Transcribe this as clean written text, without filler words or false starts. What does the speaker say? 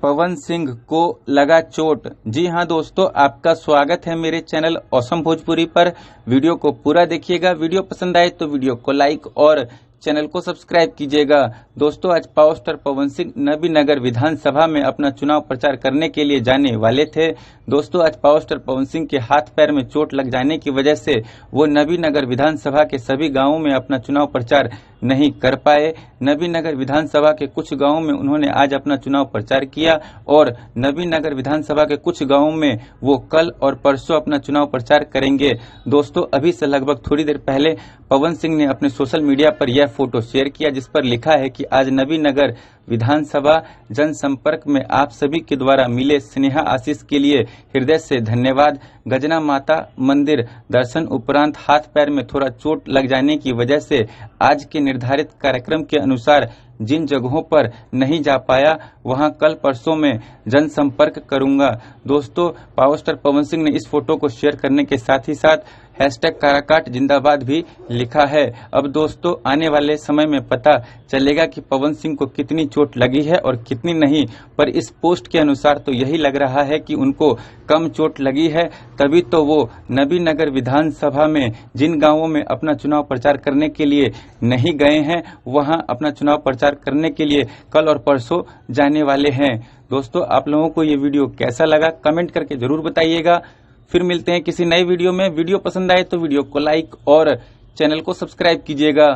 पवन सिंह को लगा चोट। जी हां दोस्तों, आपका स्वागत है मेरे चैनल ऑसम भोजपुरी पर। वीडियो को पूरा देखिएगा। वीडियो पसंद आए तो वीडियो को लाइक और चैनल को सब्सक्राइब कीजिएगा। दोस्तों, आज पावर स्टार पवन सिंह नबीनगर विधानसभा में अपना चुनाव प्रचार करने के लिए जाने वाले थे। दोस्तों, आज पावर स्टार पवन सिंह के हाथ पैर में चोट लग जाने की वजह से वो नबीनगर विधानसभा के सभी गांवों में अपना चुनाव प्रचार नहीं कर पाए। नबीनगर विधानसभा के कुछ गांवों में उन्होंने आज अपना चुनाव प्रचार किया और नबीनगर विधानसभा के कुछ गांवों में वो कल और परसों अपना चुनाव प्रचार करेंगे। दोस्तों, अभी से लगभग थोड़ी देर पहले पवन सिंह ने अपने सोशल मीडिया पर यह फोटो शेयर किया, जिस पर लिखा है कि आज नबीनगर विधानसभा जनसंपर्क में आप सभी के द्वारा मिले स्नेहा आशीष के लिए हृदय से धन्यवाद। गजना माता मंदिर दर्शन उपरांत हाथ पैर में थोड़ा चोट लग जाने की वजह से आज के निर्धारित कार्यक्रम के अनुसार जिन जगहों पर नहीं जा पाया वहां कल परसों में जनसंपर्क करूंगा। दोस्तों, पावर स्टार पवन सिंह ने इस फोटो को शेयर करने के साथ ही साथ #काराकाट जिंदाबाद भी लिखा है। अब दोस्तों, आने वाले समय में पता चलेगा कि पवन सिंह को कितनी चोट लगी है और कितनी नहीं, पर इस पोस्ट के अनुसार तो यही लग रहा है कि उनको कम चोट लगी है, तभी तो वो नबीनगर विधानसभा में जिन गांवों में अपना चुनाव प्रचार करने के लिए नहीं गए हैं वहां अपना चुनाव प्रचार करने के लिए कल और परसों जाने वाले हैं। दोस्तों, आप लोगों को ये वीडियो कैसा लगा कमेंट करके जरूर बताइएगा। फिर मिलते हैं किसी नए वीडियो में। वीडियो पसंद आए तो वीडियो को लाइक और चैनल को सब्सक्राइब कीजिएगा।